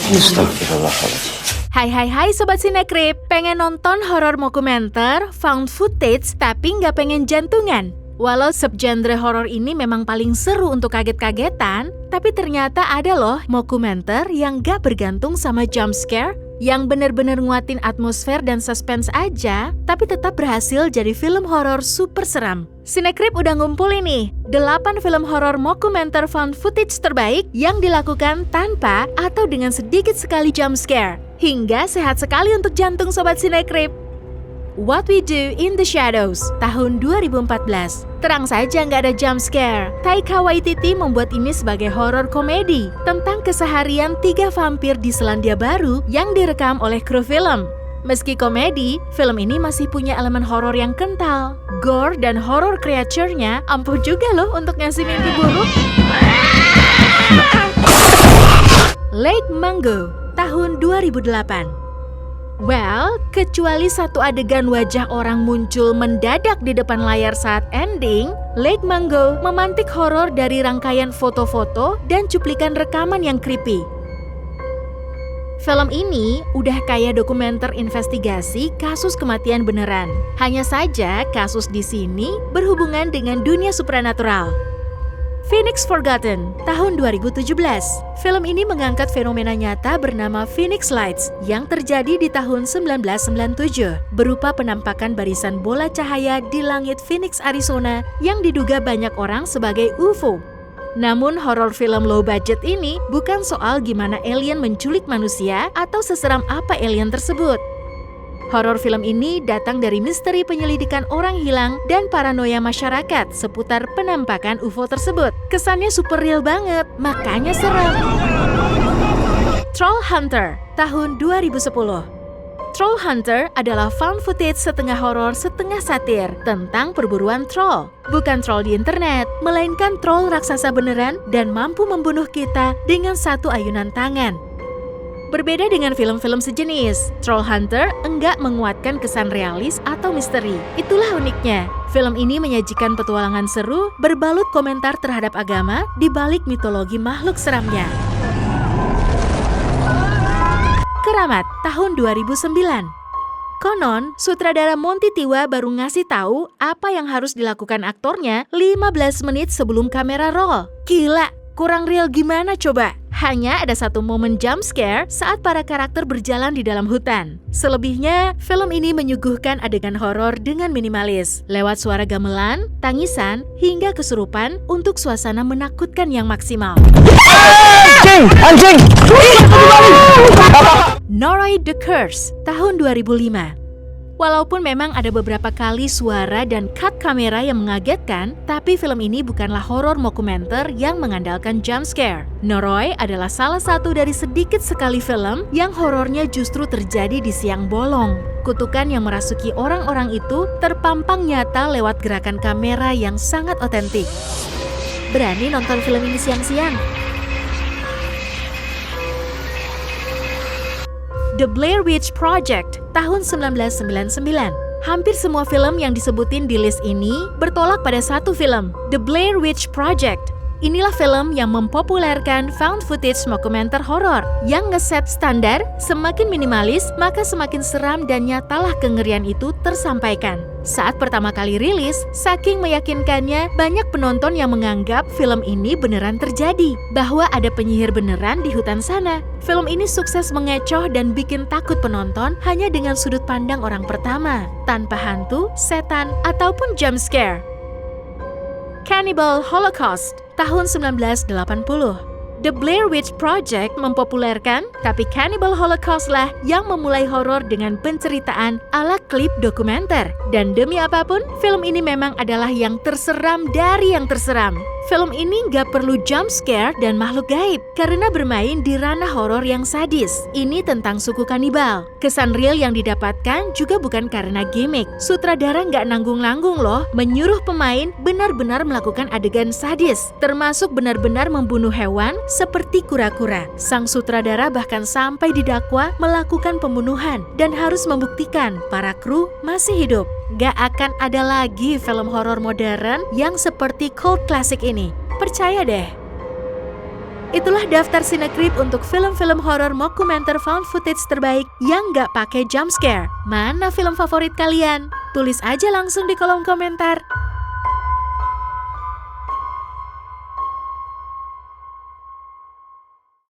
Astagfirullahaladzim. Hai Sobat Sinekrip, pengen nonton horor mockumenter, found footage, tapi nggak pengen jantungan? Walau subgenre horor ini memang paling seru untuk kaget-kagetan, tapi ternyata ada loh mockumenter yang gak bergantung sama jump scare, yang bener-bener nguatin atmosfer dan suspense aja, tapi tetap berhasil jadi film horor super seram. Sinekrip udah ngumpulin nih 8 film horor mockumenter found footage terbaik yang dilakukan tanpa atau dengan sedikit sekali jump scare, hingga sehat sekali untuk jantung Sobat Sinekrip. What We Do in the Shadows, tahun 2014. Terang saja nggak ada jump scare. Taika Waititi membuat ini sebagai horor komedi tentang keseharian 3 vampir di Selandia Baru yang direkam oleh kru film. Meski komedi, film ini masih punya elemen horor yang kental. Gore dan horror creature-nya ampuh juga loh untuk ngasih mimpi buruk. Lake Mungo, tahun 2008. Well, kecuali satu adegan wajah orang muncul mendadak di depan layar saat ending, Lake Mungo memantik horor dari rangkaian foto-foto dan cuplikan rekaman yang creepy. Film ini udah kayak dokumenter investigasi kasus kematian beneran. Hanya saja kasus di sini berhubungan dengan dunia supranatural. Phoenix Forgotten, tahun 2017. Film ini mengangkat fenomena nyata bernama Phoenix Lights yang terjadi di tahun 1997, berupa penampakan barisan bola cahaya di langit Phoenix, Arizona yang diduga banyak orang sebagai UFO. Namun horor film low budget ini bukan soal gimana alien menculik manusia atau seseram apa alien tersebut. Horor film ini datang dari misteri penyelidikan orang hilang dan paranoia masyarakat seputar penampakan UFO tersebut. Kesannya super real banget, makanya serem. Troll Hunter, tahun 2010. Troll Hunter adalah found footage setengah horor setengah satir tentang perburuan troll. Bukan troll di internet, melainkan troll raksasa beneran dan mampu membunuh kita dengan satu ayunan tangan. Berbeda dengan film-film sejenis, Troll Hunter enggak menguatkan kesan realis atau misteri. Itulah uniknya. Film ini menyajikan petualangan seru, berbalut komentar terhadap agama di balik mitologi makhluk seramnya. Keramat, tahun 2009. Konon, sutradara Monty Tiwa baru ngasih tahu apa yang harus dilakukan aktornya 15 menit sebelum kamera roll. Gila, kurang real gimana coba? Hanya ada satu momen jump scare saat para karakter berjalan di dalam hutan. Selebihnya, film ini menyuguhkan adegan horor dengan minimalis, lewat suara gamelan, tangisan, hingga kesurupan untuk suasana menakutkan yang maksimal. Anjing! Noroi the Curse, tahun 2005. Walaupun memang ada beberapa kali suara dan cut kamera yang mengagetkan, tapi film ini bukanlah horor mockumenter yang mengandalkan jump scare. Noroi adalah salah satu dari sedikit sekali film yang horornya justru terjadi di siang bolong. Kutukan yang merasuki orang-orang itu terpampang nyata lewat gerakan kamera yang sangat otentik. Berani nonton film ini siang-siang? The Blair Witch Project, tahun 1999. Hampir semua film yang disebutin di list ini bertolak pada satu film, The Blair Witch Project. Inilah film yang mempopulerkan found footage mockumenter horor yang ngeset standar semakin minimalis maka semakin seram dan nyatalah kengerian itu tersampaikan. Saat pertama kali rilis, saking meyakinkannya banyak penonton yang menganggap film ini beneran terjadi, bahwa ada penyihir beneran di hutan sana. Film ini sukses mengecoh dan bikin takut penonton hanya dengan sudut pandang orang pertama, tanpa hantu, setan, ataupun jump scare. Cannibal Holocaust, tahun 1980. The Blair Witch Project mempopulerkan, tapi Cannibal Holocaust lah yang memulai horor dengan penceritaan ala klip dokumenter. Dan demi apapun, film ini memang adalah yang terseram dari yang terseram. Film ini gak perlu jump scare dan makhluk gaib, karena bermain di ranah horor yang sadis. Ini tentang suku kanibal. Kesan real yang didapatkan juga bukan karena gimmick. Sutradara gak nanggung-nanggung loh, menyuruh pemain benar-benar melakukan adegan sadis, termasuk benar-benar membunuh hewan seperti kura-kura. Sang sutradara bahkan sampai didakwa melakukan pembunuhan dan harus membuktikan para kru masih hidup. Gak akan ada lagi film horor modern yang seperti cult classic ini. Percaya deh. Itulah daftar Cinecrip untuk film-film horor mockumentary found footage terbaik yang nggak pakai jump scare. Mana film favorit kalian? Tulis aja langsung di kolom komentar.